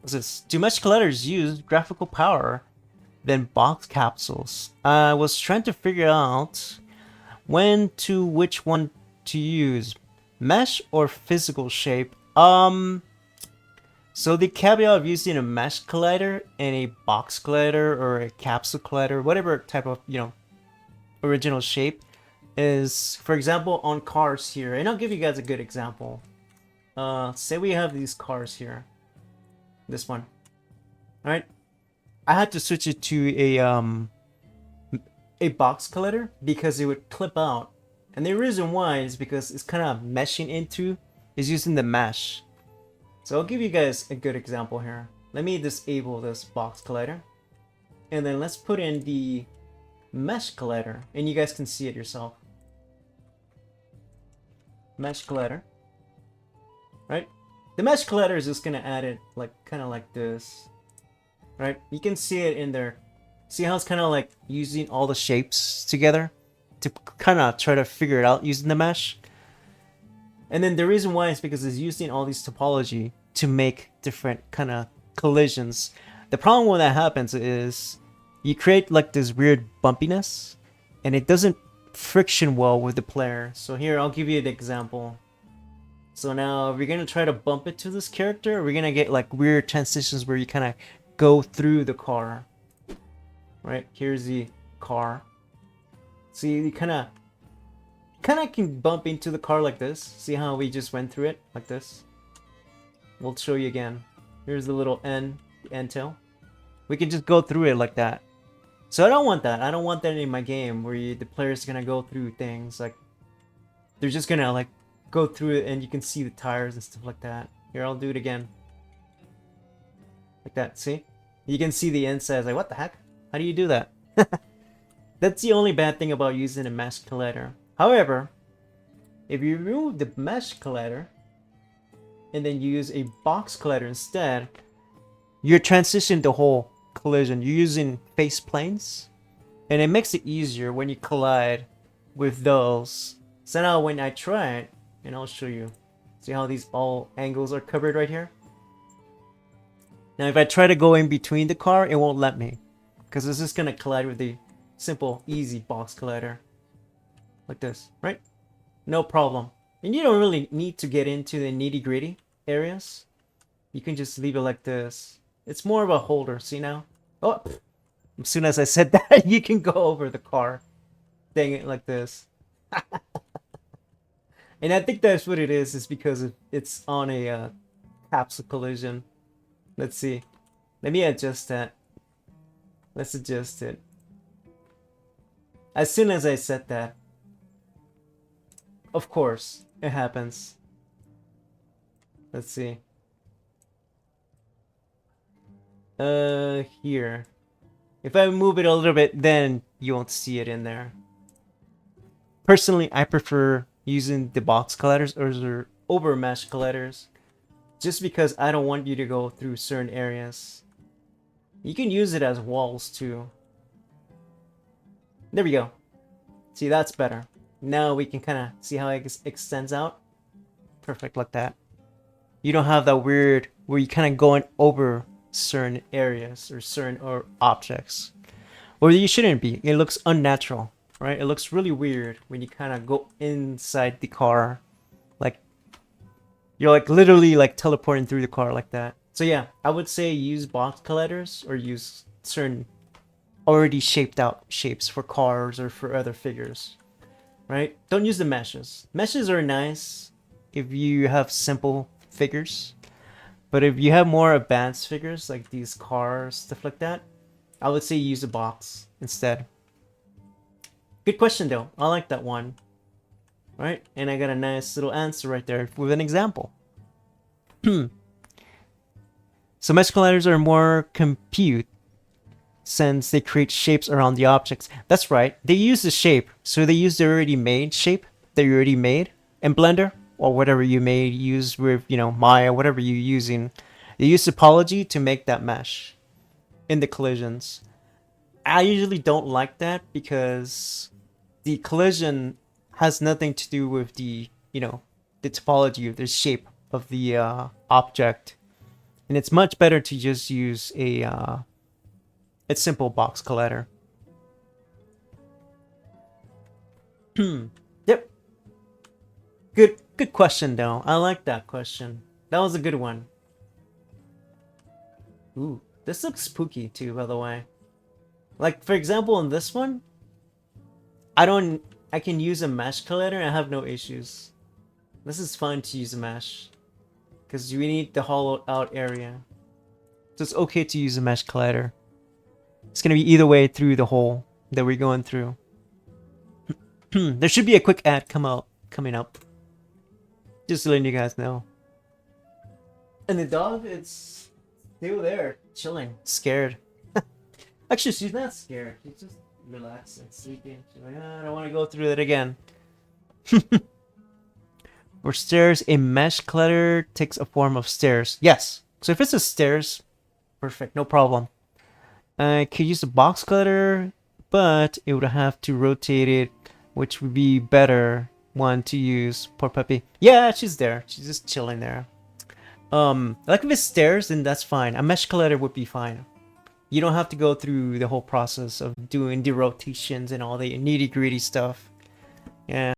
What's this? Do mesh colliders use graphical power than box capsules? I was trying to figure out which one to use, mesh or physical shape. So the caveat of using a mesh collider and a box collider or a capsule collider, whatever type of original shape, is, for example, on cars here, and I'll give you guys a good example. Say we have these cars here, this one, all right? I had to switch it to a box collider because it would clip out, and the reason why is because it's kind of meshing into is using the mesh. So I'll give you guys a good example here. Let me disable this box collider, and then let's put in the mesh collider, and you guys can see it yourself. Mesh collider, right? The mesh collider is just gonna add it like kind of like this, right? You can see it in there. See how it's kind of like using all the shapes together to kind of try to figure it out using the mesh. And then the reason why is because it's using all these topology to make different kind of collisions. The problem when that happens is you create like this weird bumpiness, and it doesn't friction well with the player. So here, I'll give you an example. So now we're gonna try to bump it to this character. We're gonna get like weird transitions where you kind of go through the car. Right, here's the car. See, you kind of can bump into the car like this. See how we just went through it like this? We'll show you again. Here's the little end tail. We can just go through it like that. So I don't want that. I don't want that in my game where the player's gonna go through things like they're just gonna like go through it and you can see the tires and stuff like that. Here, I'll do it again. Like that, see? You can see the inside. Like, what the heck? How do you do that? That's the only bad thing about using a mesh collider. However, if you remove the mesh collider and then use a box collider instead, you're transitioning the whole collision. You're using face planes, and it makes it easier when you collide with those. So now when I try it, and I'll show you. See how these all angles are covered right here? Now if I try to go in between the car, it won't let me, because it's just gonna collide with the simple, easy box collider. Like this, right? No problem. And you don't really need to get into the nitty-gritty areas. You can just leave it like this. It's more of a holder, see now? Oh, as soon as I said that, you can go over the car. Dang it, like this. And I think that's what it is because it's on a capsule collision. Let's see. Let me adjust that. Let's adjust it. As soon as I said that, of course, it happens. Let's see. Here. If I move it a little bit, then you won't see it in there. Personally, I prefer using the box colliders or over mesh colliders, just because I don't want you to go through certain areas. You can use it as walls too. There we go. See, that's better. Now we can kind of see how it extends out. Perfect, like that. You don't have that weird where you kind of going over certain areas or certain objects. Or you shouldn't be. It looks unnatural, right? It looks really weird when you kind of go inside the car. Like, you're like literally like teleporting through the car like that. So yeah, I would say use box colliders or use certain already shaped out shapes for cars or for other figures, right? Don't use the meshes. Meshes are nice if you have simple figures, but if you have more advanced figures like these cars, stuff like that, I would say use a box instead. Good question though. I like that one. Right? And I got a nice little answer right there with an example. So mesh colliders are more compute since they create shapes around the objects. That's right. They use the shape. So they use the already made shape that you already made in Blender or whatever you may use with, Maya, whatever you're using. They use topology to make that mesh in the collisions. I usually don't like that because the collision has nothing to do with the topology of the shape of the object. And it's much better to just use a simple box collider. Yep. Good question though. I like that question. That was a good one. Ooh, this looks spooky too, by the way. Like for example, in this one, I can use a mesh collider and I have no issues. This is fun to use a mesh because we need the hollowed out area. So it's okay to use a mesh collider. It's gonna be either way through the hole that we're going through. There should be a quick ad coming up. Just letting you guys know. And the dog, it's still there, chilling, scared. Actually, she's not scared. She's just relaxed and sleeping. She's like, I don't want to go through that again. For stairs, a mesh collider takes a form of stairs. Yes. So if it's a stairs, perfect, no problem. I could use a box collider, but it would have to rotate it, which would be better one to use. Poor puppy. Yeah, she's there. She's just chilling there. Like if it's stairs, then that's fine. A mesh collider would be fine. You don't have to go through the whole process of doing the rotations and all the nitty-gritty stuff. Yeah.